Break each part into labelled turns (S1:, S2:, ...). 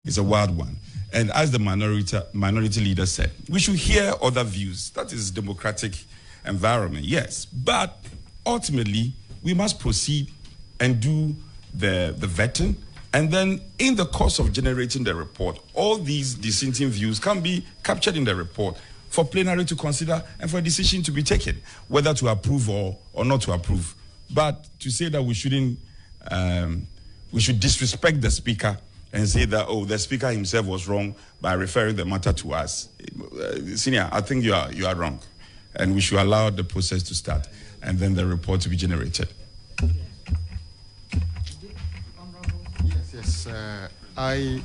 S1: is a wild one. And as the minority leader said, we should hear other views. That is democratic environment, yes. But ultimately, we must proceed and do the vetting. And then in the course of generating the report, all these dissenting views can be captured in the report for plenary to consider and for a decision to be taken, whether to approve or not to approve. But to say that we shouldn't, we should disrespect the speaker and say that, oh, the speaker himself was wrong by referring the matter to us. Senior, I think you are wrong. And we should allow the process to start and then the report to be generated.
S2: Yes. I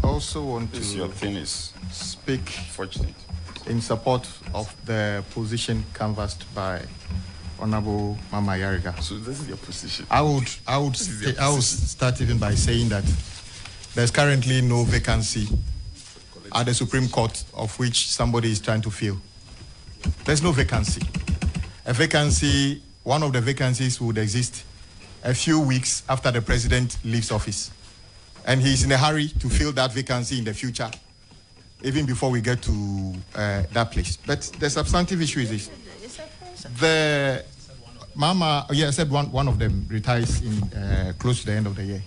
S2: also want to speak
S1: fortunate
S2: in support of the position canvassed by Honorable Mama Yariga.
S1: So this is your position.
S2: I would start even by saying that there's currently no vacancy at the Supreme Court of which somebody is trying to fill. There's no vacancy. A vacancy, one of the vacancies would exist a few weeks after the president leaves office. And he's in a hurry to fill that vacancy in the future, even before we get to that place. But the substantive issue is this. The Mama, I said one of them retires in close to the end of the year.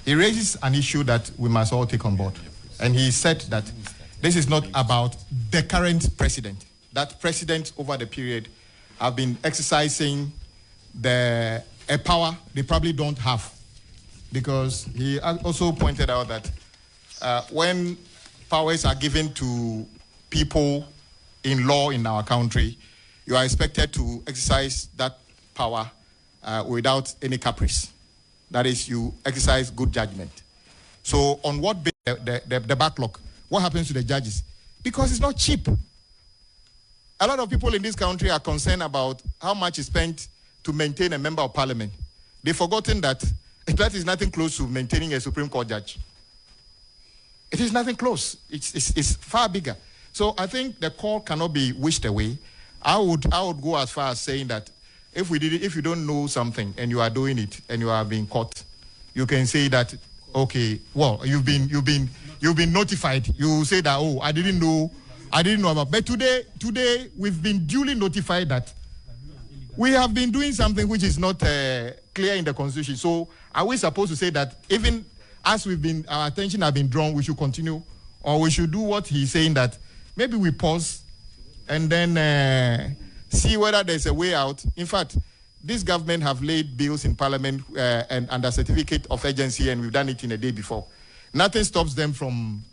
S2: He raises an issue that we must all take on board. And he said that this is not about the current president. That president over the period have been exercising a power they probably don't have. Because he also pointed out that when powers are given to people in law in our country, you are expected to exercise that power without any caprice. That is, you exercise good judgment. So on what basis the backlog, what happens to the judges? Because it's not cheap. A lot of people in this country are concerned about how much is spent to maintain a member of parliament. They've forgotten that that is nothing close to maintaining a Supreme Court judge. It is nothing close. It's far bigger. So I think the call cannot be wished away. I would go as far as saying that if you don't know something and you are doing it and you are being caught, you can say that, okay, well, you've been notified. You say that, oh, I didn't know about. But today we've been duly notified that we have been doing something which is not clear in the Constitution. So are we supposed to say that even as our attention has been drawn, we should continue, or we should do what he's saying, that maybe we pause and then see whether there's a way out? In fact, this government have laid bills in Parliament and under certificate of urgency, and we've done it in a day before. Nothing stops them from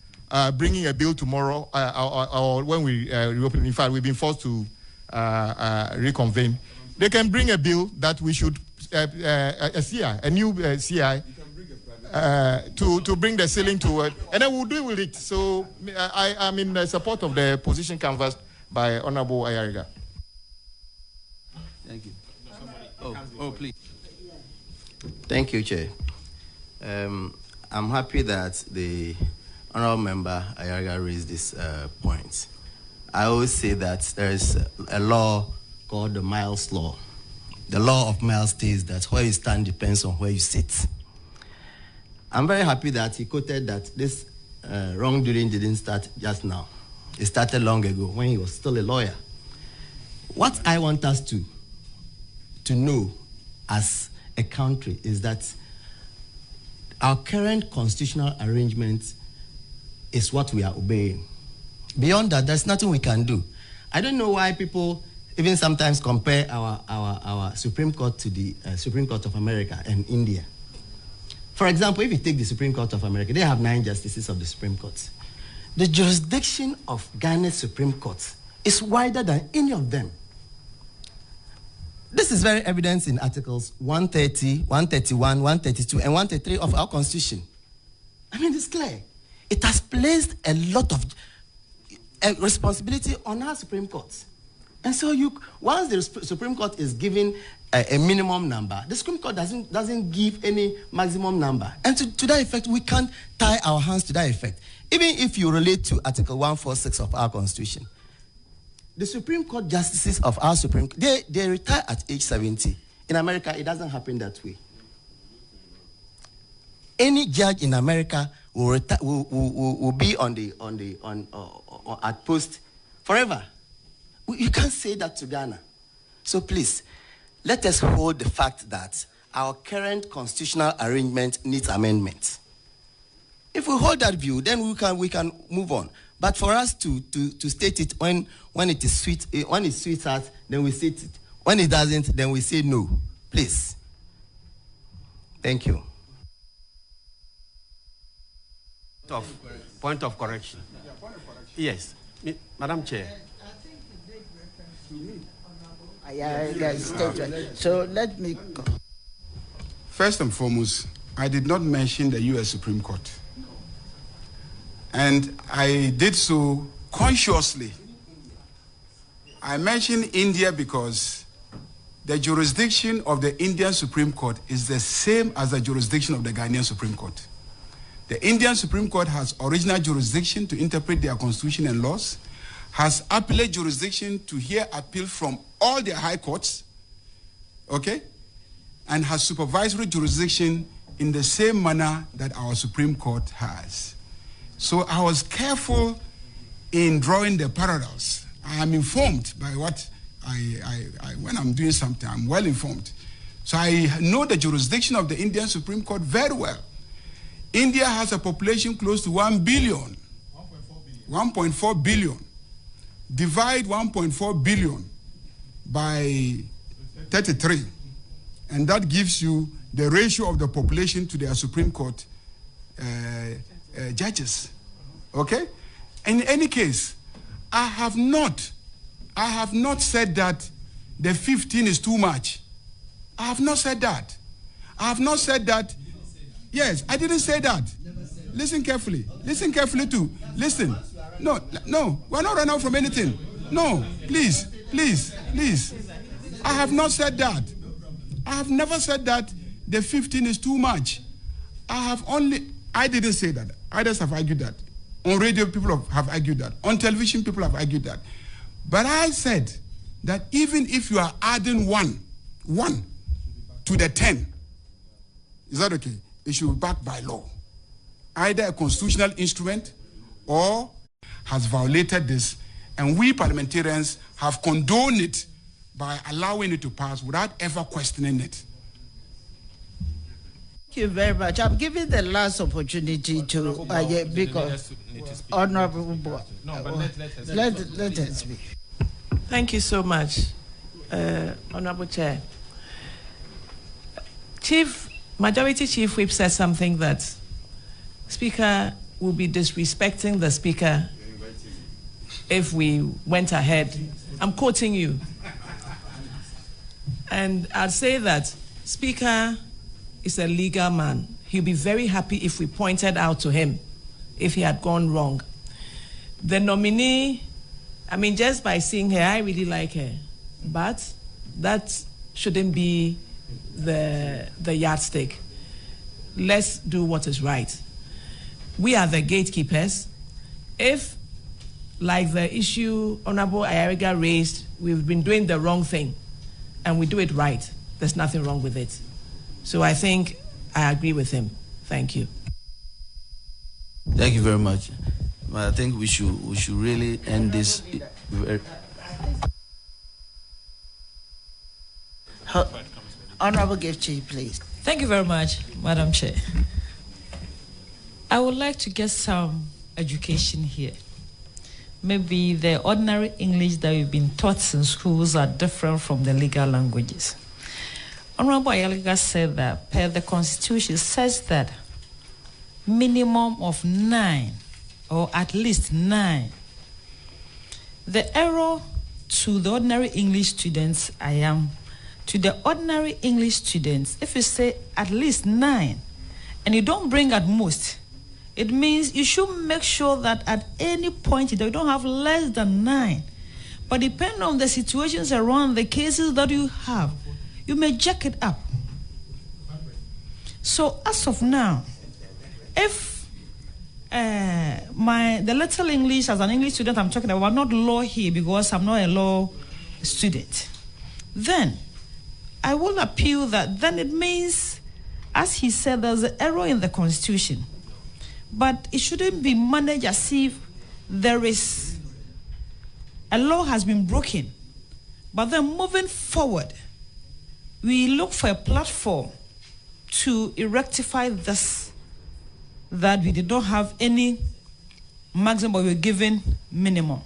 S2: bringing a bill tomorrow or when we reopen. In fact, we've been forced to reconvene. They can bring a bill that we should, a new CI, to bring the ceiling to it, and then we'll deal with it. So I'm in support of the position canvassed by Honorable Ayariga.
S3: Thank you. Oh, please. Thank you, Chair. I'm happy that the Honorable Member Ayariga raised this point. I always say that there is a law called the Miles Law. The law of Miles states that where you stand depends on where you sit. I'm very happy that he quoted that this wrongdoing didn't start just now. It started long ago when he was still a lawyer. What I want us to know as a country is that our current constitutional arrangement is what we are obeying. Beyond that, there's nothing we can do. I don't know why people even sometimes compare our Supreme Court to the Supreme Court of America and India. For example, if you take the Supreme Court of America, they have 9 justices of the Supreme Court. The jurisdiction of Ghana's Supreme Court is wider than any of them. This is very evident in Articles 130, 131, 132, and 133 of our Constitution. I mean, it's clear. It has placed a lot of responsibility on our Supreme Court. And so once the Supreme Court is given a minimum number, the Supreme Court doesn't give any maximum number. And to that effect, we can't tie our hands to that effect. Even if you relate to Article 146 of our Constitution, the Supreme Court justices of our Supreme Court, they retire at age 70. In America, it doesn't happen that way. Any judge in America will be at post forever. You can't say that to Ghana. So please, let us hold the fact that our current constitutional arrangement needs amendment. If we hold that view, then we can move on. But for us to state it when it is sweet, when it suits us, then we state it. When it doesn't, then we say no. Please. Thank you.
S4: Point of correction. Yes, Madam Chair.
S5: I think you made reference to me. So let me go.
S6: First and foremost, I did not mention the U.S. Supreme Court. And I did so consciously. I mentioned India because the jurisdiction of the Indian Supreme Court is the same as the jurisdiction of the Ghanaian Supreme Court. The Indian Supreme Court has original jurisdiction to interpret their constitution and laws, has appellate jurisdiction to hear appeal from all their high courts, okay? And has supervisory jurisdiction in the same manner that our Supreme Court has. So I was careful in drawing the parallels. I am informed by what when I'm doing something, I'm well informed. So I know the jurisdiction of the Indian Supreme Court very well. India has a population close to 1 billion. 1.4 billion. Divide 1.4 billion by 33. And that gives you the ratio of the population to their Supreme Court judges. Okay? In any case, I have not said that the 15 is too much. I have not said that. I have not said that. Yes, I didn't say that. Listen carefully. Listen carefully too. Listen. No, we're not running out from anything. No, please. I have not said that. I have never said that the 15 is too much. I didn't say that. Others have argued that. On radio, people have argued that. On television, people have argued that. But I said that even if you are adding one to the 10, is that okay? It should be backed by law. Either a constitutional instrument or has violated this, and we parliamentarians have condoned it by allowing it to pass without ever questioning it.
S5: Thank you very much. I'm giving the last opportunity to because Honorable. Let us speak.
S7: Thank you so much, Honorable Chair. Majority Chief Whip said something that Speaker will be disrespecting the Speaker if we went ahead. I'm quoting you. And I'd say that Speaker is a legal man. He'll be very happy if we pointed out to him if he had gone wrong. The nominee, I mean, just by seeing her, I really like her. But that shouldn't be the yardstick. Let's do what is right. We are the gatekeepers. If, like the issue Honorable Ayariga raised, we've been doing the wrong thing and we do it right, there's nothing wrong with it. So I think I agree with him. Thank you.
S3: Thank you very much. I think we should really end this.
S5: Honorable GhPage, please.
S8: Thank you very much, Madam Chair. I would like to get some education here. Maybe the ordinary English that we've been taught in schools are different from the legal languages. Honorable Ayaliga said that per the Constitution says that minimum of 9 or at least 9. The error to the ordinary English students, to the ordinary English students, if you say at least 9 and you don't bring at most, it means you should make sure that at any point you don't have less than 9. But depending on the situations around the cases that you have, you may jack it up. So as of now, if the little English as an English student I'm talking about, not law here because I'm not a law student, then I will appeal that then it means, as he said, there's an error in the Constitution. but it shouldn't be managed as if there is a law has been broken. But then moving forward, we look for a platform to rectify this, that we did not have any maximum, but we were given minimum.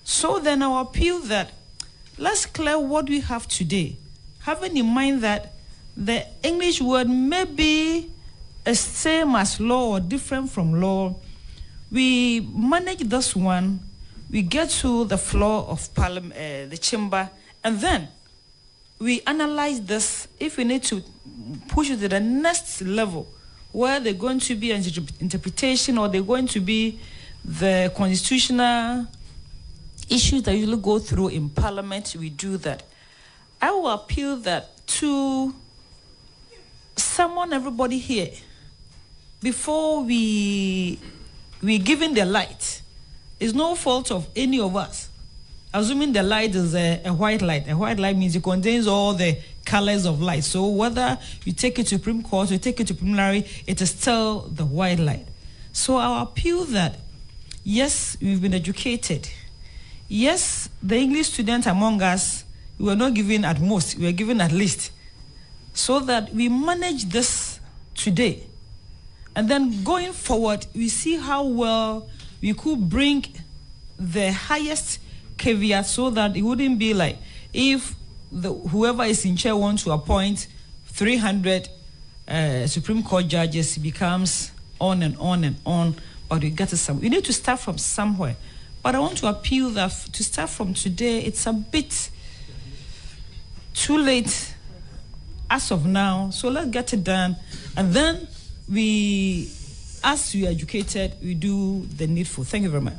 S8: So then our appeal that let's clear what we have today, having in mind that the English word may be the same as law or different from law. We manage this one, we get to the floor of Parliament, the chamber, and then we analyze this if we need to push it to the next level, where they're going to be an interpretation or they're going to be the constitutional issues that usually go through in Parliament, we do that. I will appeal that to summon everybody here before we giving the light. It's no fault of any of us. Assuming the light is a white light. A white light means it contains all the colors of light. So whether you take it to Supreme Court or you take it to preliminary, it is still the white light. So I appeal that, yes, we've been educated. Yes, the English students among us, we were not given at most, we were given at least. So that we manage this today. And then going forward, we see how well we could bring the highest caveat so that it wouldn't be like if whoever is in chair wants to appoint 300 Supreme Court judges, it becomes on and on and on, but we get to some. We need to start from somewhere. But I want to appeal that to start from today, it's a bit too late as of now. So let's get it done. And then we, as we are educated, we do the needful. Thank you very much.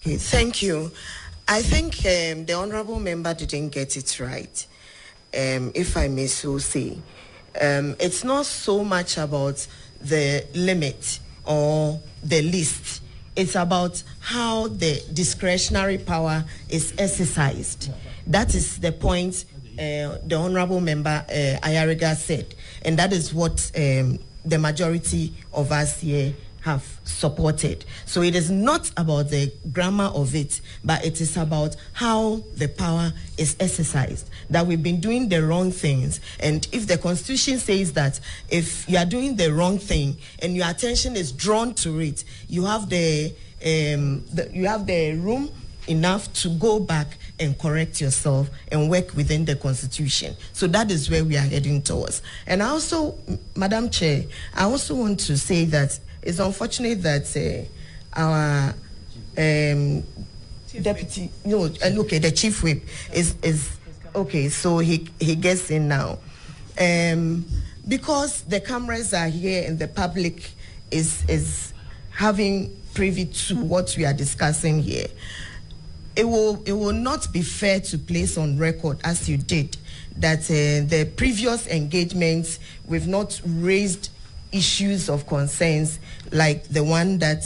S9: Okay, thank you. I think the honorable member didn't get it right, if I may so say. It's not so much about the limit or the list. It's about how the discretionary power is exercised. That is the point the honorable member Ayariga said, and that is what the majority of us here have supported. So it is not about the grammar of it, but it is about how the power is exercised, that we've been doing the wrong things. And if the Constitution says that if you are doing the wrong thing and your attention is drawn to it, you have the room enough to go back and correct yourself and work within the Constitution. So that is where we are heading towards. And I also, Madam Chair, I also want to say that it's unfortunate that our deputy, the chief whip is okay, so he gets in now. Because the cameras are here and the public is having privy to what we are discussing here, it will not be fair to place on record, as you did, that the previous engagements we've not raised issues of concerns like the one that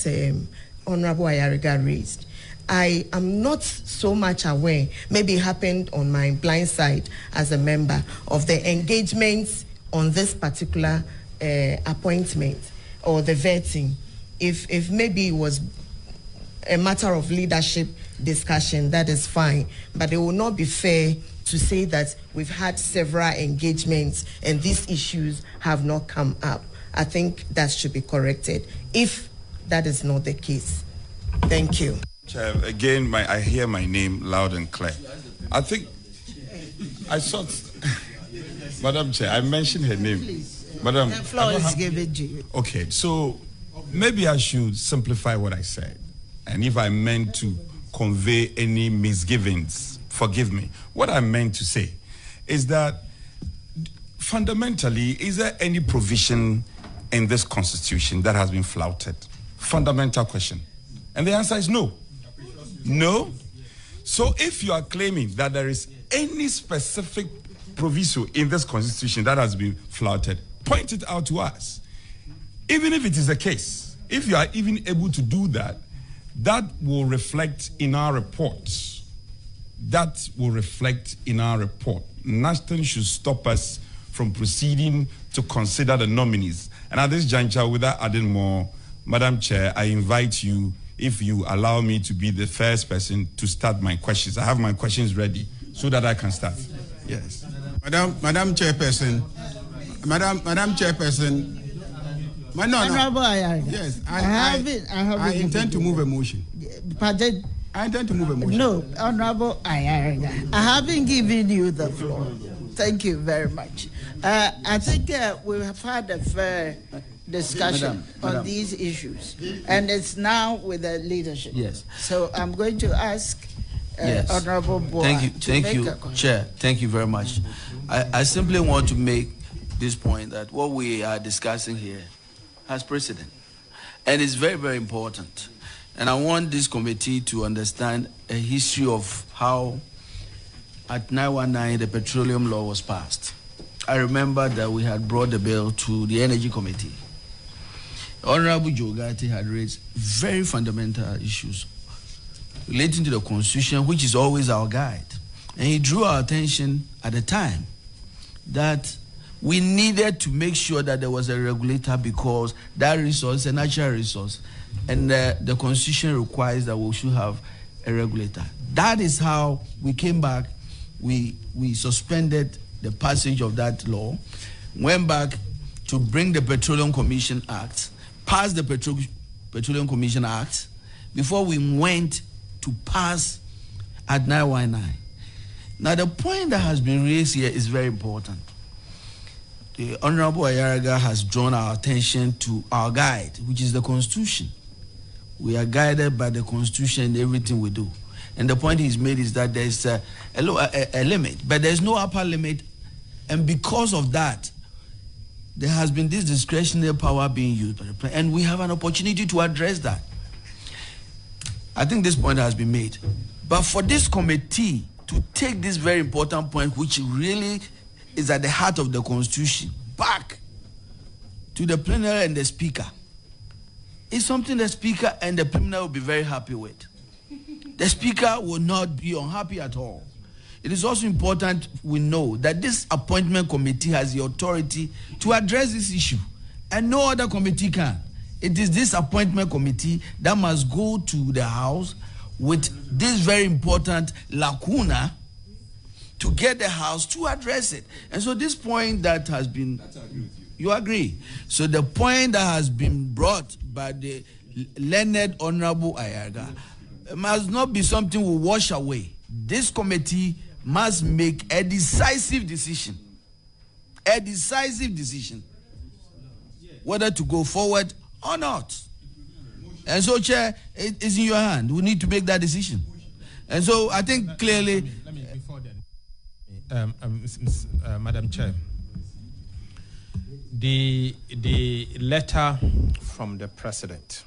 S9: Honorable Ayariga raised. I am not so much aware, maybe it happened on my blind side as a member, of the engagements on this particular appointment or the vetting. If maybe it was a matter of leadership discussion, that is fine, but it will not be fair to say that we've had several engagements and these issues have not come up. I think that should be corrected if that is not the case. Thank you.
S1: Chair, again, I hear my name loud and clear. I think I thought, Madam Chair, I mentioned her name. Madam, the floor is given to you. Okay, so maybe I should simplify what I said. And if I meant to convey any misgivings, forgive me. What I meant to say is that fundamentally, is there any provision in this Constitution that has been flouted? Fundamental question. And the answer is no. No? So if you are claiming that there is any specific proviso in this Constitution that has been flouted, point it out to us. Even if it is the case, if you are even able to do that, that will reflect in our reports that will reflect in our report. Nothing should stop us from proceeding to consider the nominees. And at this juncture, without adding more, Madam Chair, I invite you, if you allow me to be the first person to start my questions. I have my questions ready so that I can start.
S6: Yes. Madam Chairperson, Madam Chairperson, yes, I intend to move a motion.
S5: Pardon?
S6: I intend to move a motion.
S5: No, Honorable Ayaraga, I haven't given you the floor. Thank you very much. I think we have had a fair discussion on these issues, and it's now with the leadership.
S10: Yes.
S5: So I'm going to ask Honorable Boa.
S10: Thank you, Chair. Thank you very much. I simply want to make this point that what we are discussing here has precedent, and it's very, very important. And I want this committee to understand a history of how at 919 the petroleum law was passed. I remember that we had brought the bill to the Energy Committee. Honorable Jogati had raised very fundamental issues relating to the Constitution, which is always our guide. And he drew our attention at the time that we needed to make sure that there was a regulator, because that resource is a natural resource, and the Constitution requires that we should have a regulator. That is how we came back. We suspended the passage of that law, went back to bring the Petroleum Commission Act, passed the Petroleum Commission Act, before we went to pass at 919. Now, the point that has been raised here is very important. The Honorable Ayaraga has drawn our attention to our guide, which is the Constitution. We are guided by the Constitution in everything we do. And the point he's made is that there's a limit, but there's no upper limit. And because of that, there has been this discretionary power being used by the president, and we have an opportunity to address that. I think this point has been made. But for this committee to take this very important point, which really is at the heart of the Constitution, back to the plenary and the Speaker, is something the Speaker and the plenary will be very happy with. The Speaker will not be unhappy at all. It is also important we know that this appointment committee has the authority to address this issue, and no other committee can. It is this appointment committee that must go to the House with this very important lacuna to get the House to address it. And so this point that has been, you agree? So the point that has been brought by the learned Honorable Ayaraga must not be something we wash away. This committee must make a decisive decision. A decisive decision. Whether to go forward or not. And so, Chair, it is in your hand. We need to make that decision. And so I think clearly...
S11: Before then, Madam Chair, the letter from the President,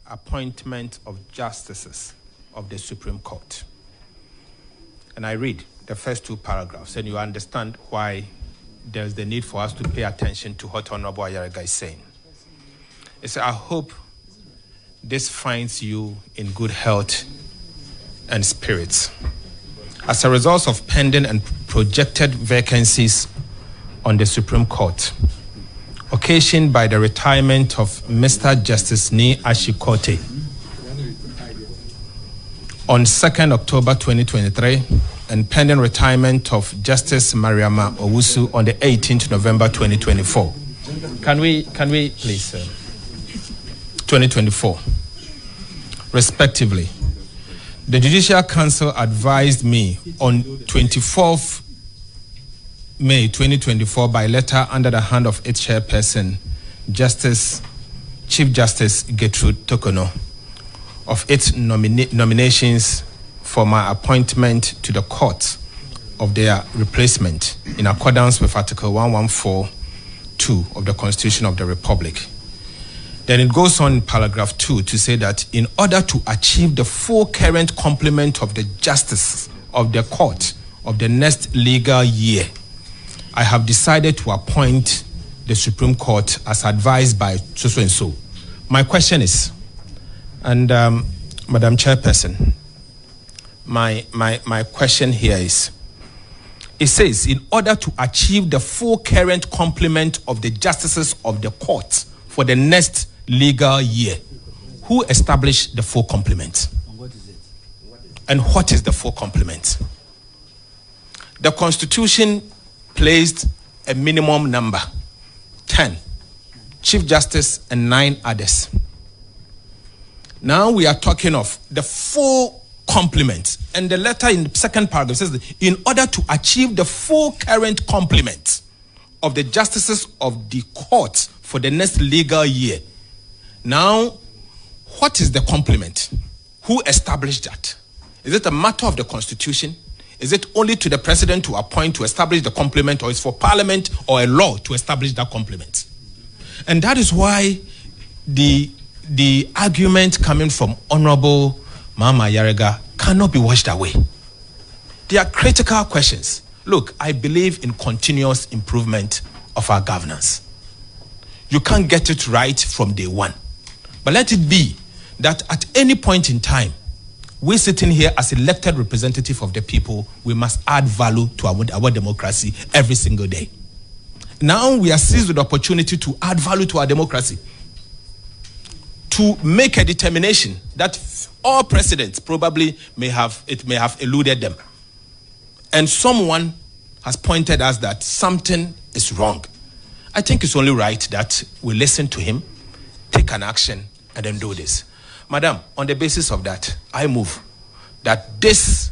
S11: appointment of justices of the Supreme Court. And I read the first two paragraphs, and you understand why there's the need for us to pay attention to what Honorable Ayaraga is saying. It says, I hope this finds you in good health and spirits. As a result of pending and projected vacancies on the Supreme Court, occasioned by the retirement of Mr. Justice Ni Ashikote on 2nd October 2023, and pending retirement of Justice Mariama Owusu on the 18th November 2024. Can we please, 2024, respectively. The Judicial Council advised me on 24th May 2024 by letter under the hand of its chairperson, Chief Justice Gertrude Tokono, of its nominations for my appointment to the court of their replacement in accordance with Article 114(2) of the Constitution of the Republic. Then it goes on in paragraph 2 to say that in order to achieve the full current complement of the justice of the court of the next legal year, I have decided to appoint the Supreme Court as advised by so and so. My question is, and Madam Chairperson, my question here is, it says, in order to achieve the full current complement of the justices of the court for the next legal year, who established the full complement? And what is the full complement? The Constitution placed a minimum number, 10, Chief Justice and 9 others. Now we are talking of the full complement. And the letter in the second paragraph says that in order to achieve the full current complement of the justices of the court for the next legal year. Now, what is the complement? Who established that? Is it a matter of the Constitution? Is it only to the president to appoint to establish the complement, or is for parliament or a law to establish that complement? And that is why the argument coming from Honorable Mama Yarega cannot be washed away. They are critical questions. Look, I believe in continuous improvement of our governance. You can't get it right from day one. But let it be that at any point in time, we sitting here as elected representative of the people, we must add value to our democracy every single day. Now we are seized with the opportunity to add value to our democracy, to make a determination that all presidents probably may have eluded them. And someone has pointed us that something is wrong. I think it's only right that we listen to him, take an action, and then do this. Madam, on the basis of that, I move that this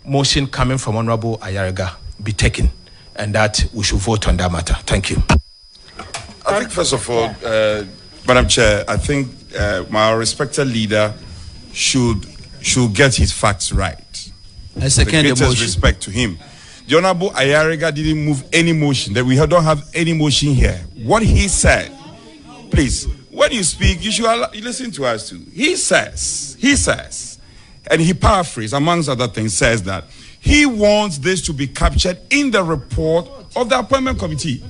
S11: motion coming from Honorable Ayarega be taken, and that we should vote on that matter. Thank you.
S1: I think, first of all, Madam Chair, I think my respected leader should get his facts right.
S10: I second the motion.
S1: Respect to him. The Honorable Ayarega didn't move any motion. That we don't have any motion here. What he said, please, when you speak, you should listen to us too. He says, and he paraphrased, amongst other things, says that he wants this to be captured in the report of the appointment committee.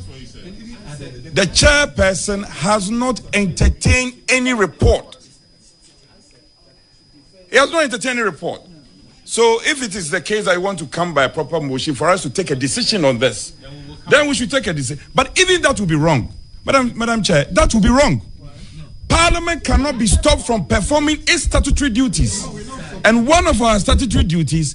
S1: The chairperson has not entertained any report. He has not entertained any report. So if it is the case that I want to come by a proper motion for us to take a decision on this, then we should take a decision. But even that will be wrong. Madam Chair, that will be wrong. Parliament cannot be stopped from performing its statutory duties. And one of our statutory duties,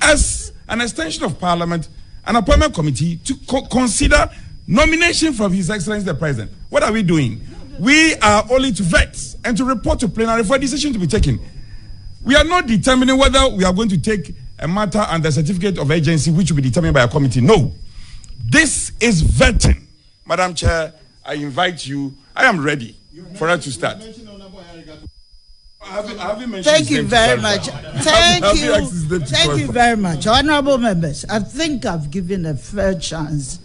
S1: as an extension of Parliament, an appointment committee to consider nomination from His Excellency the President. What are we doing? We are only to vet and to report to plenary for a decision to be taken. We are not determining whether we are going to take a matter under certificate of agency, which will be determined by a committee. No. This is vetting. Madam Chair, I invite you. I am ready for us to start.
S5: Thank you very much. Thank you very much. Honorable members, I think I've given a fair chance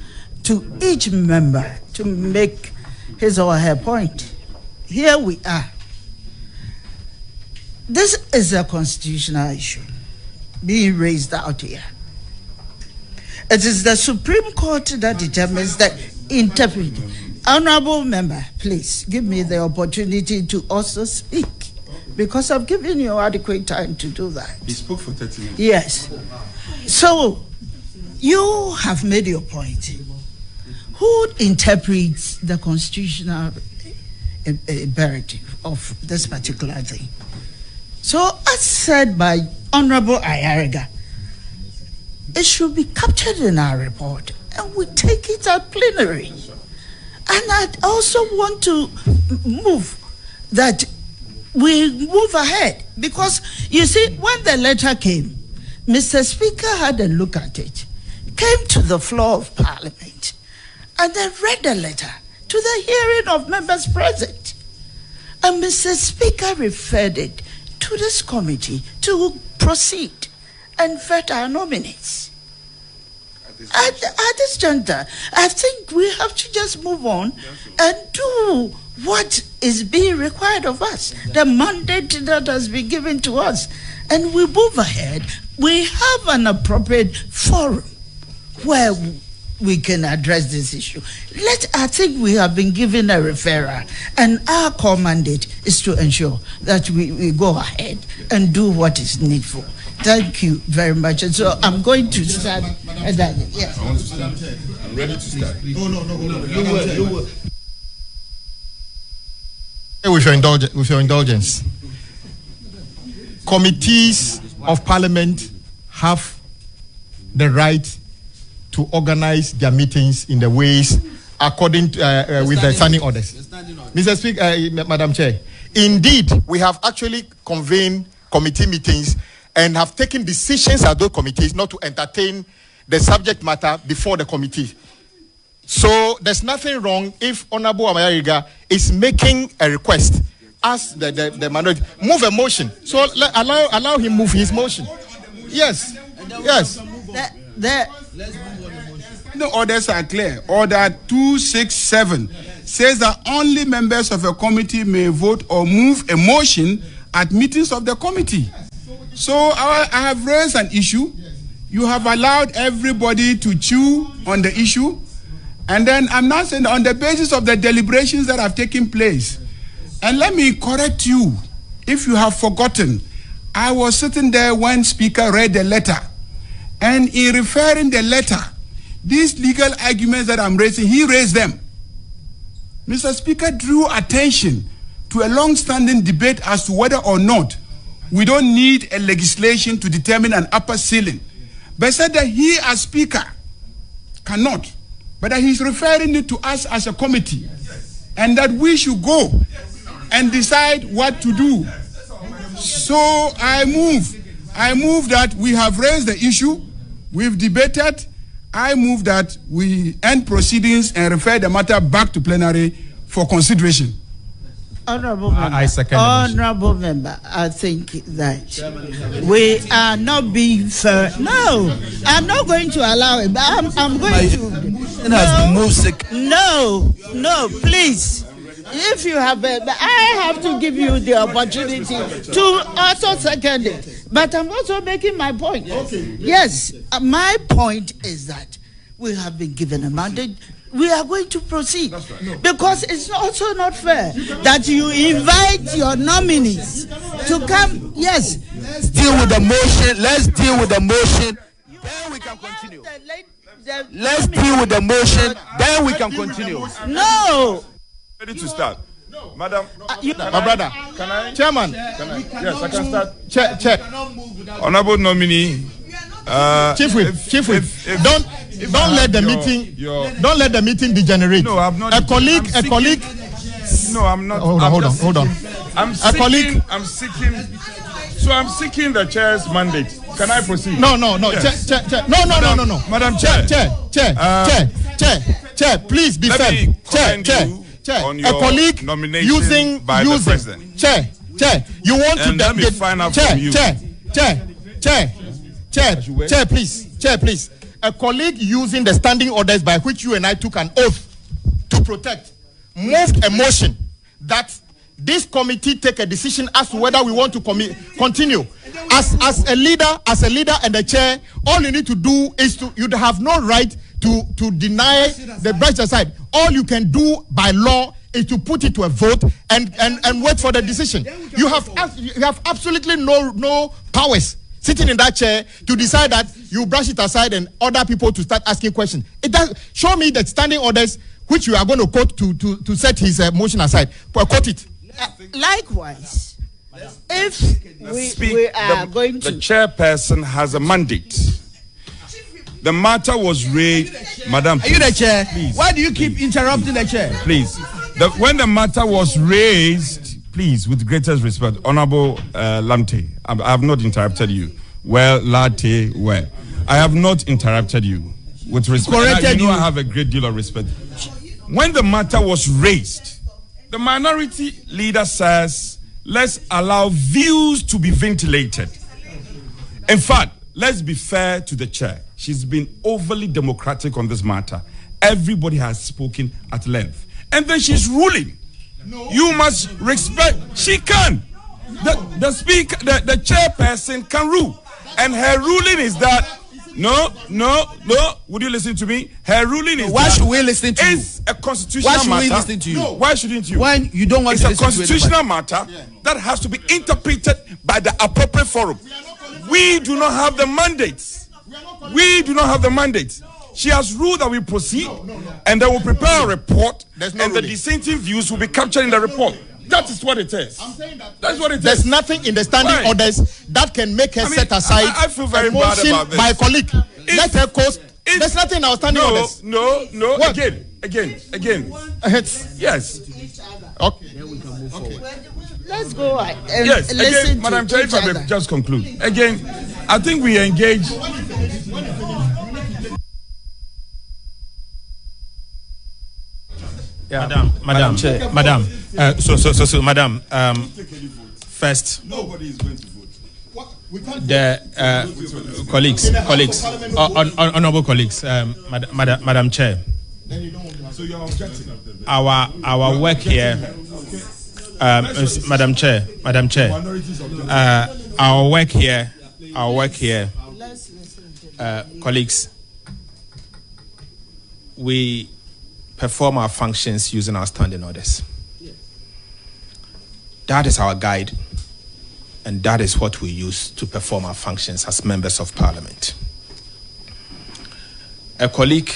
S5: to each member to make his or her point. Here we are. This is a constitutional issue being raised out here. It is the Supreme Court that determines the interpretation. Honorable member, please give me the opportunity to also speak, because I've given you adequate time to do that.
S1: He spoke for 30 minutes.
S5: Yes. So, you have made your point. Who interprets the constitutional imperative of this particular thing? So, as said by Honorable Ayarega, it should be captured in our report, and we take it at plenary. And I also want to move that we move ahead, because you see, when the letter came, Mr. Speaker had a look at it, came to the floor of Parliament, and then read the letter to the hearing of members present. And Mr. Speaker referred it to this committee to proceed and vet our nominees. At this juncture, I think we have to just move on and do what is being required of us, the mandate that has been given to us. And we move ahead. We have an appropriate forum where we can address this issue. I think we have been given a referral, and our core mandate is to ensure that we go ahead and do what is needful. Thank you very much. And so I'm going to start. Yes.
S1: I want to start. I'm ready to start.
S2: No. You will. With your indulgence, committees of parliament have the right to organize their meetings in the ways according to, with the standing orders. Mr. Speaker, Madam Chair, indeed, we have actually convened committee meetings and have taken decisions at those committees not to entertain the subject matter before the committee. So there's nothing wrong if Honorable Amayariga is making a request. Ask the minority, move a motion. So allow him move his motion. Yes.
S6: The orders are clear. Order 267 says that only members of a committee may vote or move a motion at meetings of the committee. So I have raised an issue. You have allowed everybody to chew on the issue. And then I'm not saying on the basis of the deliberations that have taken place. And let me correct you. If you have forgotten, I was sitting there when Speaker read the letter. And in referring the letter, these legal arguments that I'm raising, he raised them. Mr. Speaker drew attention to a long-standing debate as to whether or not we don't need a legislation to determine an upper ceiling. But said that he as Speaker cannot. But that he's referring it to us as a committee. And that we should go and decide what to do. So I move that we have raised the issue, we've debated. I move that we end proceedings and refer the matter back to plenary for consideration.
S5: Honorable member,
S11: I second
S5: Honorable member, I think that we are not being fair. No, I'm not going to allow it, but I'm going to. No, please. If you have, I have to give you the opportunity to also second it. But I'm also making my point. Okay. Yes, my point is that we have been given a mandate. We are going to proceed. Right. No. Because it's also not fair that you invite your nominees to come. Yes.
S10: Let's deal with the motion. Then we can continue. Let's deal with the motion. Then we can continue.
S5: No.
S1: Ready to start. No. Madam,
S2: my brother.
S1: Can I?
S2: Chairman.
S1: Yes, I can start.
S2: Check.
S1: Honorable nominee.
S2: Chief Whip. Don't let the meeting degenerate.
S1: No, I'm not.
S2: A colleague.
S1: No, I'm not.
S2: Hold on.
S1: I'm seeking. So I'm seeking the chair's mandate. Can I proceed?
S2: No.
S1: Yes.
S2: Chair. No. Madam Chair. Please be fair. Chair.
S1: On your
S2: a colleague
S1: nomination
S2: using
S1: by the president.
S2: Chair. You want
S1: and
S2: to
S1: let me find out from you.
S2: Chair, please. A colleague using the standing orders by which you and I took an oath to protect moved a motion that this committee take a decision as to whether we want to continue. As a leader and the chair, all you need to do is you have no right to deny the branch aside. All you can do by law is to put it to a vote and wait for the decision. You have absolutely no powers sitting in that chair to decide that you brush it aside and order people to start asking questions. It does show me the standing orders which you are going to quote to set his motion aside. Quote it.
S5: Likewise, if we are going to...
S1: The chairperson has a mandate. The matter was raised... Madam,
S10: are you the chair?
S1: Please.
S10: Why do you keep interrupting the chair?
S1: Please. When the matter was raised, please, with greatest respect, Honorable Lamte, I have not interrupted you. Well, Latte, well. I have not interrupted you. With respect, I have a great deal of respect. When the matter was raised, the minority leader says, let's allow views to be ventilated. In fact, let's be fair to the chair. She's been overly democratic on this matter. Everybody has spoken at length. And then she's ruling. No. You must respect. She can. The speaker, the chairperson can rule. And her ruling is that No. Would you listen to me? Her ruling is.
S10: Why should we listen to you?
S1: It's a constitutional matter.
S10: Why should we listen to you?
S1: No. Why shouldn't you?
S10: When you don't want to listen to
S1: It's a constitutional matter that has to be interpreted by the appropriate forum. We do not have the mandate. We do not have the mandate. She has ruled that we proceed, and they will prepare a report, and the dissenting views will be captured in the report. That is what it is. I'm saying that's what it is.
S2: There's nothing in the standing orders that can make her set aside.
S1: I feel very bad about this.
S2: By a colleague. Let her coast. There's nothing in our standing orders.
S1: No. What? Again. Yes.
S2: Okay.
S5: Let's go.
S1: Yes. Again, Madam Chair, if I may just conclude. Again, I think we engage.
S11: Yeah. Madam. First,
S1: nobody is going to vote.
S11: The colleagues, honorable colleagues, Madam Chair.
S1: So you are objecting.
S11: Our work here, Madam Chair. Our work here, colleagues. We perform our functions using our standing orders. That is our guide, and that is what we use to perform our functions as members of Parliament. A colleague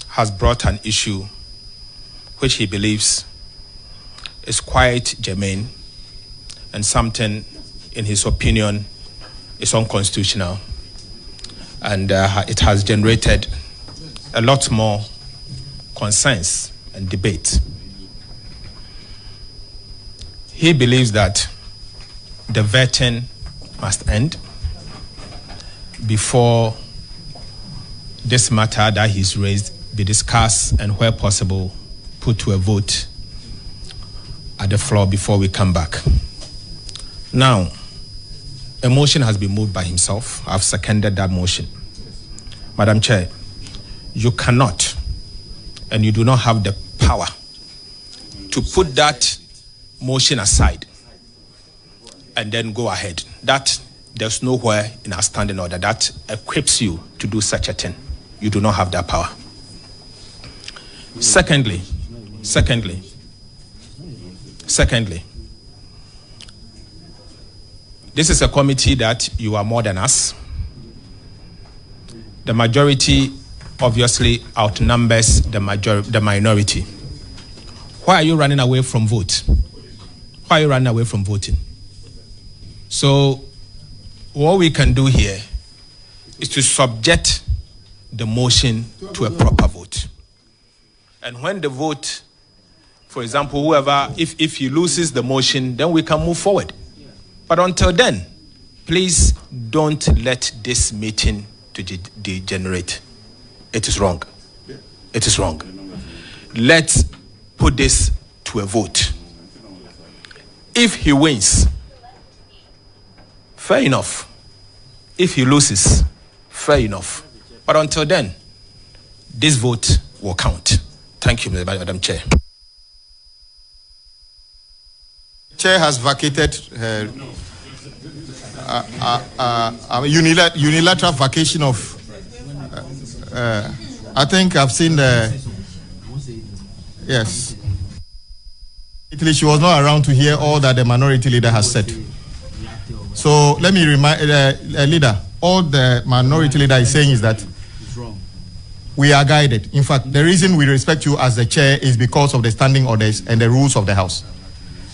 S11: has brought an issue which he believes is quite germane and something, in his opinion, is unconstitutional, and it has generated a lot more concerns and debate. He believes that the vetting must end before this matter that he's raised be discussed and, where possible, put to a vote at the floor before we come back. Now, a motion has been moved by himself. I've seconded that motion. Madam Chair, you cannot and you do not have the power to put that motion aside and then go ahead. That there's nowhere in our standing order that equips you to do such a thing. You do not have that power. Secondly, this is a committee that you are more than us. The majority obviously outnumbers the minority. Why are you running away from vote? Why are you running away from voting? So what we can do here is to subject the motion to a proper vote. And when the vote, for example, whoever, if he loses the motion, then we can move forward. But until then, please don't let this meeting to degenerate. It is wrong. It is wrong. Let's put this to a vote. If he wins, fair enough. If he loses, fair enough. But until then, this vote will count. Thank you, Madam Chair.
S2: Chair has vacated unilateral vacation of. I think I've seen the. Yes. She was not around to hear all that the minority leader has said. So let me remind leader. All the minority leader is saying is that we are guided. In fact, the reason we respect you as the chair is because of the standing orders and the rules of the House.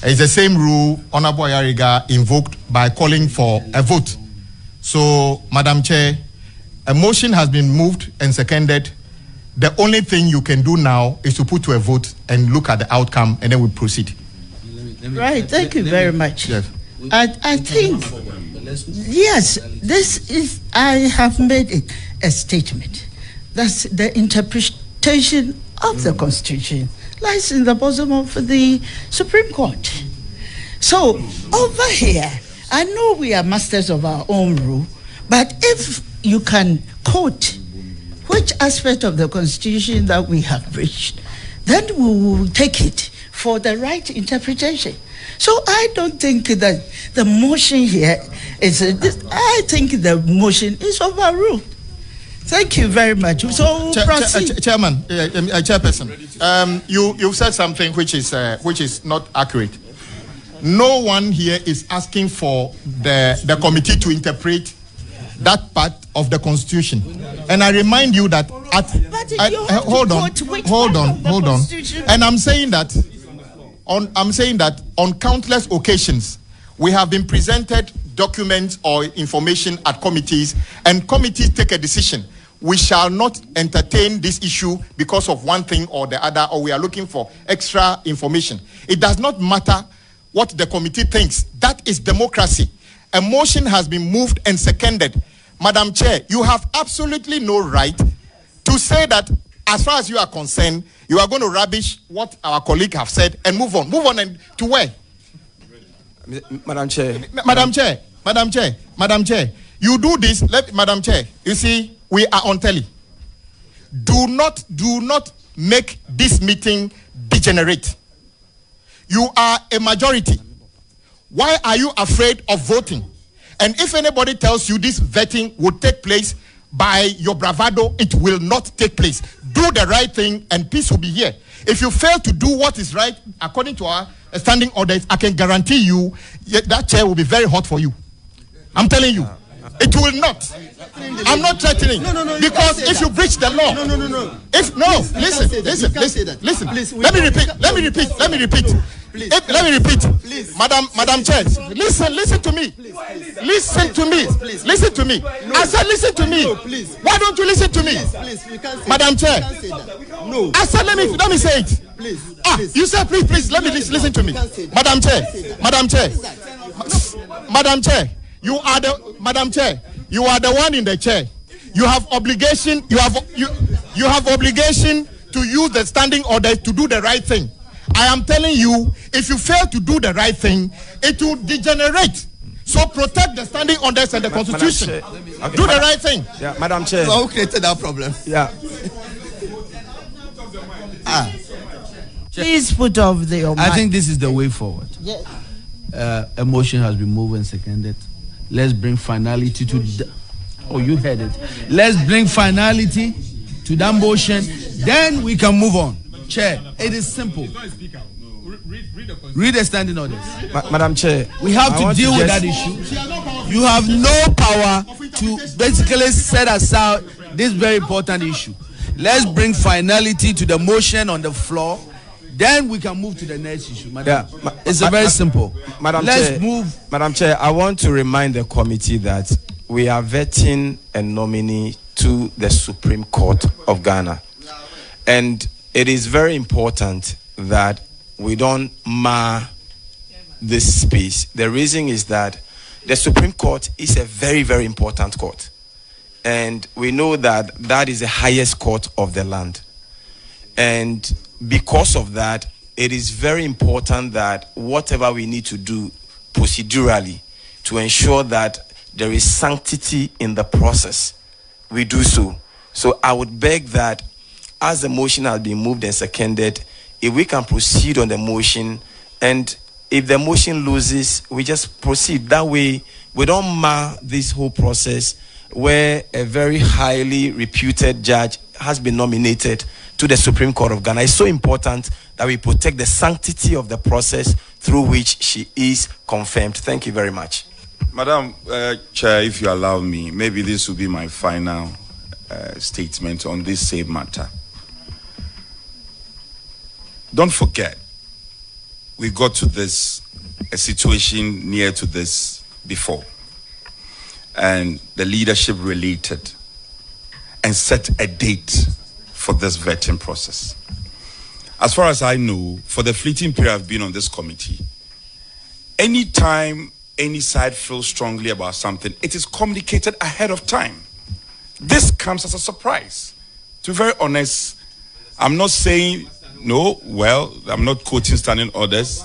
S2: It's the same rule Honorable Ayariga invoked by calling for a vote. So, Madam Chair, a motion has been moved and seconded. The only thing you can do now is to put to a vote and look at the outcome, and then we proceed.
S5: Right, thank you very much.
S2: Yes.
S5: I think, yes, this is, I have made it a statement. That's the interpretation of the Constitution lies in the bosom of the Supreme Court. So, over here, I know we are masters of our own rule, but if you can quote which aspect of the Constitution that we have breached, then we will take it for the right interpretation. So I don't think that the motion here is, I think the motion is overruled. Thank you very much. So,
S2: Chairman, Chairperson, you said something which is not accurate. No one here is asking for the committee to interpret that part of the Constitution. And I remind you that hold on. And I'm saying that on countless occasions we have been presented documents or information at committees, and committees take a decision. We shall not entertain this issue because of one thing or the other, or we are looking for extra information. It does not matter what the committee thinks. That is democracy. A motion has been moved and seconded. Madam Chair, you have absolutely no right to say that, as far as you are concerned, you are going to rubbish what our colleague have said and move on. Move on and to where?
S12: Madam Chair.
S2: Madam Chair. You do this, Madam Chair. You see, we are on telly. Do not make this meeting degenerate. You are a majority. Why are you afraid of voting? And if anybody tells you this vetting would take place by your bravado, it will not take place. Do the right thing and peace will be here. If you fail to do what is right according to our standing orders, I can guarantee you that chair will be very hot for you. I'm telling you. It will not. I'm not threatening. No. Because if you breach the law. No. Listen. Please, let me repeat. Please. Madam Chair. Listen to me. Listen to me. I said listen to me. Why don't you listen to me? Madam Chair. No. I said let me say it. Please. You said please let me listen to me. Madam Chair. You are the one in the chair. You have obligation. You have obligation to use the standing order to do the right thing. I am telling you, if you fail to do the right thing, it will degenerate. So protect the standing orders and the Constitution. Okay. Do the right thing.
S12: Yeah, Madam Chair.
S3: So who created that problem?
S12: Yeah.
S5: Please put off the.
S10: I think this is the way forward.
S5: Yes.
S10: A motion has been moved and seconded. Let's bring finality to you heard it. Let's bring finality to that motion. Then we can move on. Chair, it is simple. Read the standing orders.
S12: Madam Chair,
S10: we have to deal with that issue. You have no power to basically set aside this very important issue. Let's bring finality to the motion on the floor. Then we can move to the next issue. It's very simple.
S12: Madam Chair, I want to remind the committee that we are vetting a nominee to the Supreme Court of Ghana. And it is very important that we don't mar this space. The reason is that the Supreme Court is a very, very important court. And we know that that is the highest court of the land. And because of that, it is very important that whatever we need to do procedurally to ensure that there is sanctity in the process, we do so. So I would beg that as the motion has been moved and seconded, if we can proceed on the motion, and if the motion loses, we just proceed. That way, we don't mar this whole process where a very highly reputed judge has been nominated to the Supreme Court of Ghana. It's so important that we protect the sanctity of the process through which she is confirmed. Thank you very much.
S1: Madam Chair, if you allow me, maybe this will be my final statement on this same matter. Don't forget, we got to a situation near to this before. And the leadership related and set a date for this vetting process. As far as I know, for the fleeting period I've been on this committee, anytime any side feels strongly about something, it is communicated ahead of time. This comes as a surprise. To be very honest, I'm not saying I'm not quoting standing orders.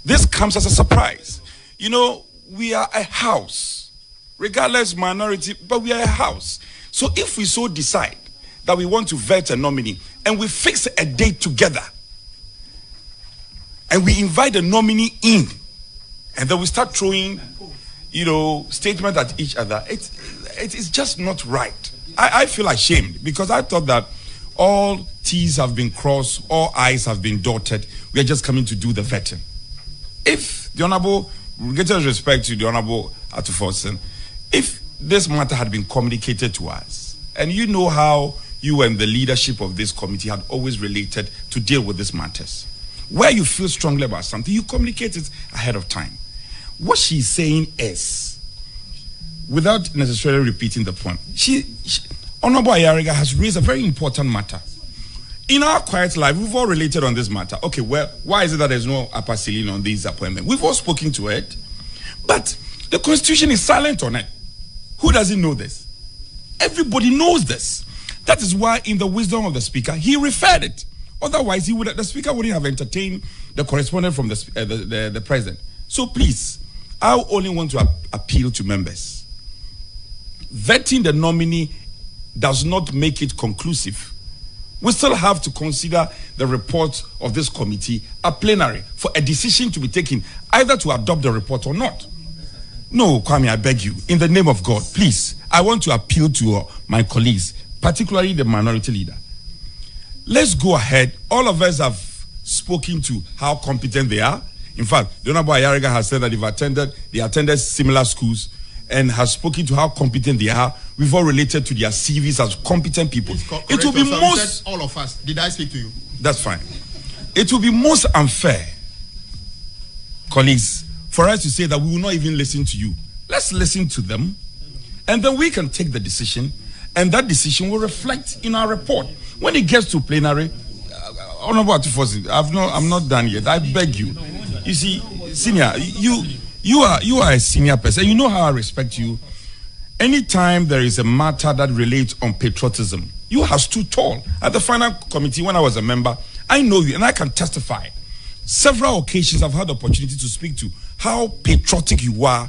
S1: This comes as a surprise. You know, we are a house, regardless minority, but we are a house. So if we so decide that we want to vet a nominee and we fix a date together and we invite the nominee in and then we start throwing, statements at each other, it is just not right. I feel ashamed because I thought that all T's have been crossed, all I's have been dotted. We are just coming to do the vetting. If the Honorable, with greatest respect to the Honorable Atufosin, if this matter had been communicated to us, and you know how you and the leadership of this committee had always related to deal with these matters, where you feel strongly about something, you communicate it ahead of time. What she's saying is, without necessarily repeating the point, Honorable Ayariga has raised a very important matter. In our quiet life, we've all related on this matter. Okay, well, why is it that there's no upper ceiling on this appointment? We've all spoken to it, but the Constitution is silent on it. Who doesn't know this? Everybody knows this. That is why, in the wisdom of the Speaker, he referred it. Otherwise, the Speaker wouldn't have entertained the correspondent from the President. So please, I only want to appeal to members. Vetting the nominee does not make it conclusive. We still have to consider the report of this committee a plenary for a decision to be taken, either to adopt the report or not. No, Kwame, I beg you, in the name of God, please, I want to appeal to my colleagues, particularly the minority leader. Let's go ahead. All of us have spoken to how competent they are. In fact, the Honorable Ayariga has said that they attended similar schools and has spoken to how competent they are. We've all related to their CVs as competent people. It will be most...
S2: all of us. Did I speak to you?
S1: That's fine. It will be most unfair, colleagues, for us to say that we will not even listen to you. Let's listen to them, and then we can take the decision, and that decision will reflect in our report. When it gets to plenary, Honorable Atufosi, I'm not done yet. I beg you. You see, senior, you are a senior person. You know how I respect you. Anytime there is a matter that relates on patriotism, you have stood tall. At the final committee, when I was a member, I know you and I can testify. Several occasions I've had the opportunity to speak to how patriotic you are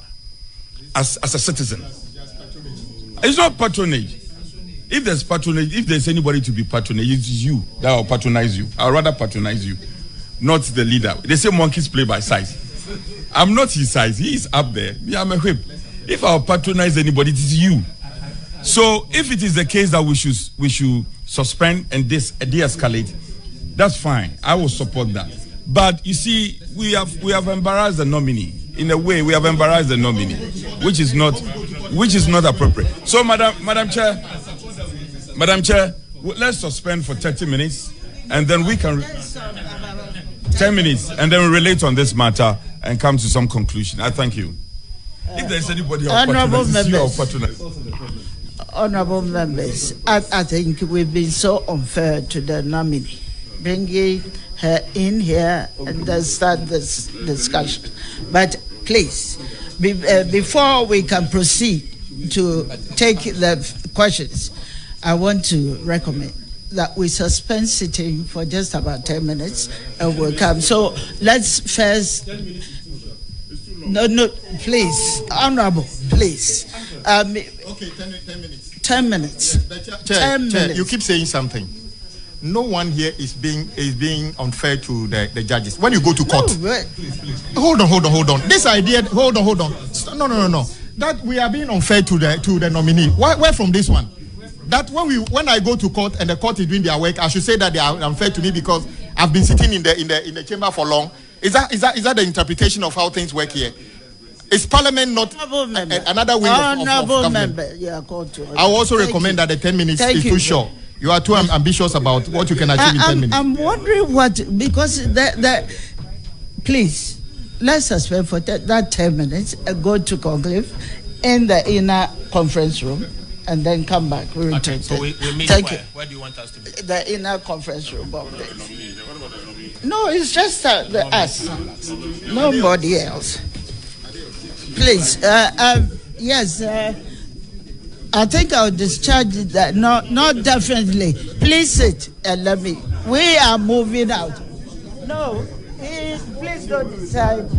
S1: as a citizen. It's not patronage. If there's patronage, if there's anybody to be patronage, it's you that will patronize you. I'd rather patronize you, not the leader. They say monkeys play by size. I'm not his size. He is up there. Me, I'm a whip. If I'll patronize anybody, it is you. So if it is the case that we should suspend and de-escalate, that's fine. I will support that. But you see, we have embarrassed the nominee. In a way, we have embarrassed the nominee, which is not appropriate. So, Madam Chair, let's suspend for 30 minutes, and then we can 10 minutes, and then we relate on this matter and come to some conclusion. I thank you. If there's anybody
S5: Honorable members, I think we've been so unfair to the nominee, bringing her in here and then start this discussion. But please, before we can proceed to take the questions, I want to recommend that we suspend sitting for just about 10 minutes and we'll come. So let's first... No, please, Honorable, please.
S2: Okay, 10 minutes.
S5: 10 minutes. 10 minutes.
S2: You keep saying something. No one here is being unfair to the judges. When you go to court, hold on. This idea, hold on. No. That we are being unfair to the nominee. Where from this one? That when I go to court and the court is doing their work, I should say that they are unfair to me because I've been sitting in the chamber for long. Is that the interpretation of how things work here? Is Parliament not another way of government? I will also recommend that the 10 minutes is too short. You are too ambitious about what you can achieve in 10 minutes.
S5: I'm wondering because please, let's suspend for that 10 minutes and go to conclave in the inner conference room and then come back. We return.
S11: So we meet
S5: Thank
S11: where?
S5: You.
S11: Where do you want us to meet?
S5: The inner conference room. No, it's just us. Nobody else. Please, yes, I think I'll discharge that. Not definitely. Please sit and let me. We are moving out. No, please don't decide.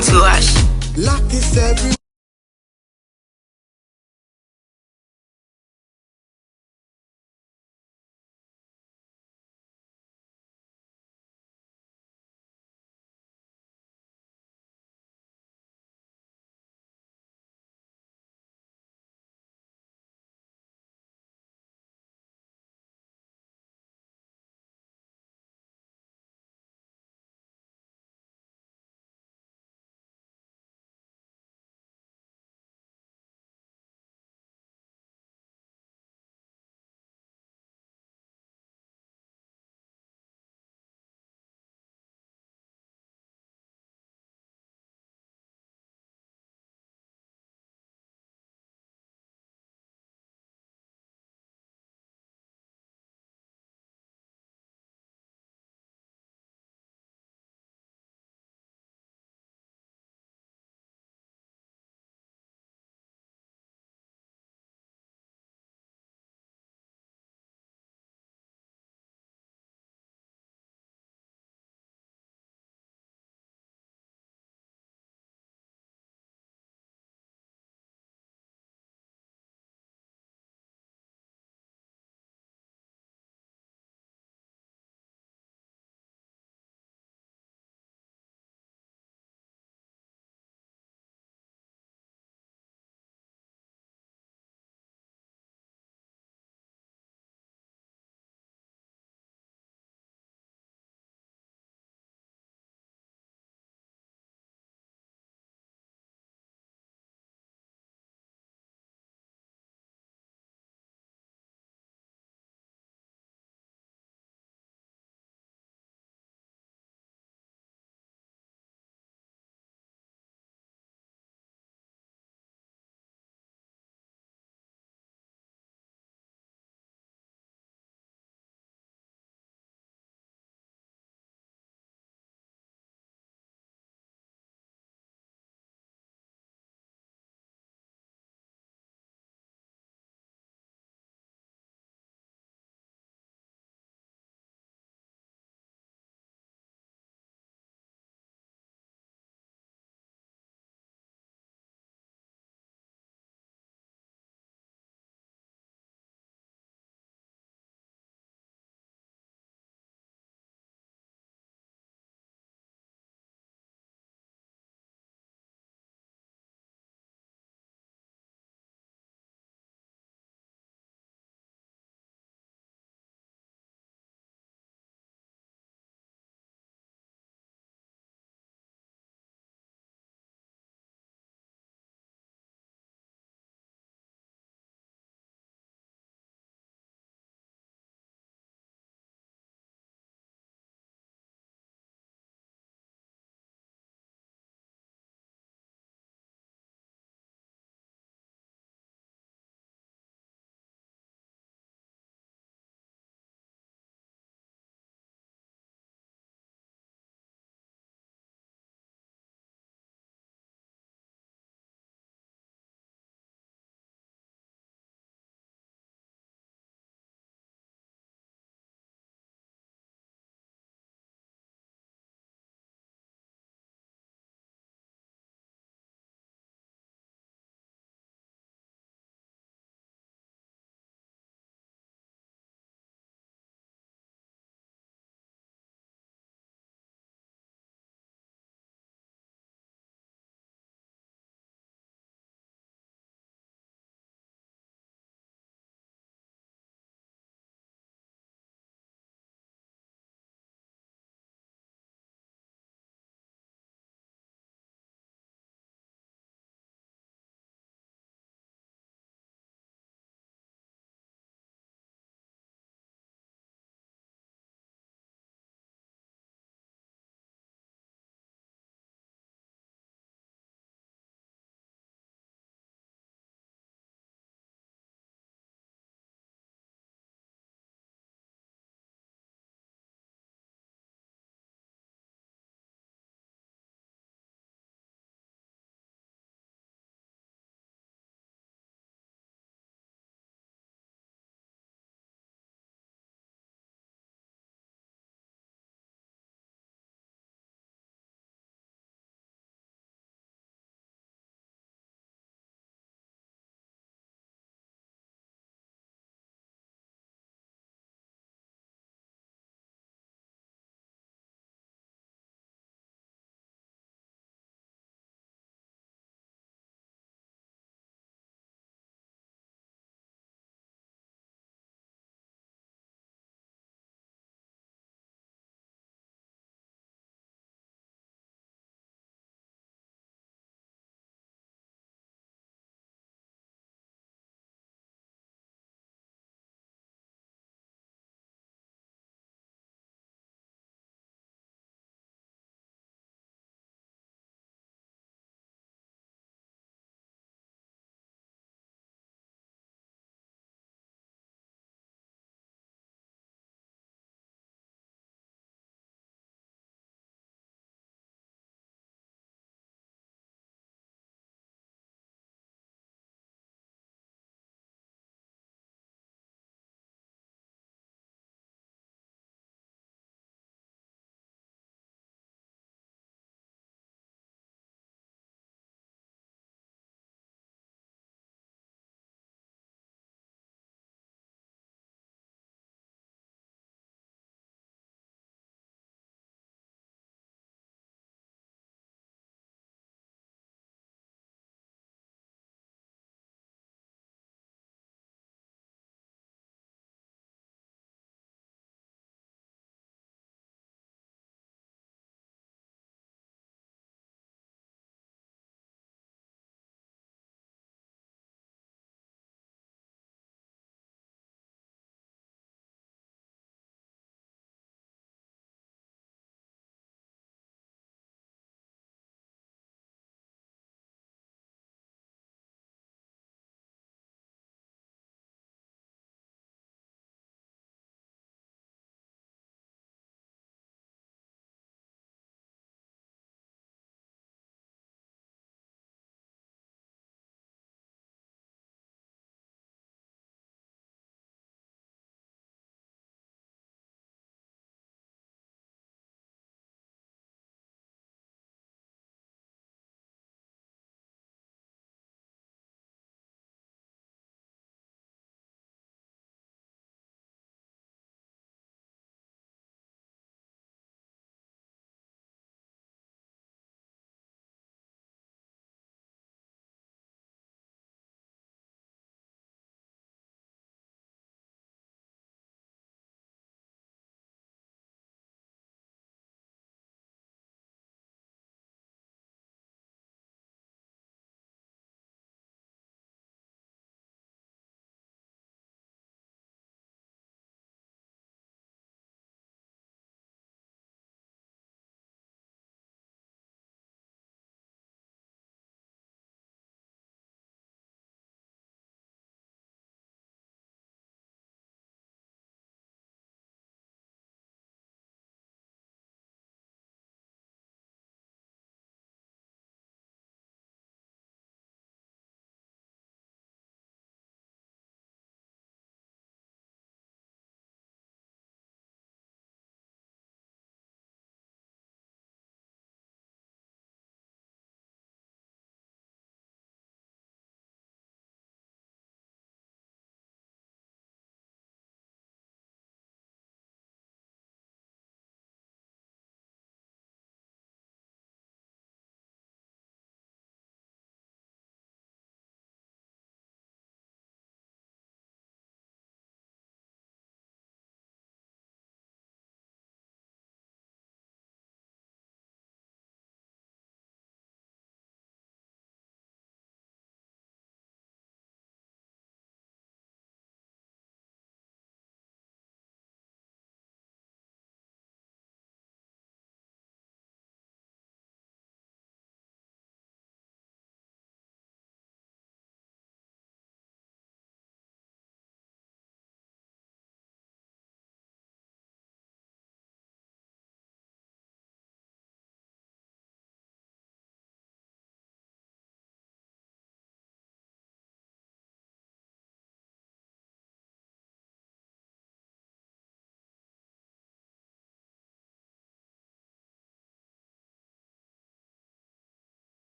S13: to wash.
S14: Luck is everywhere.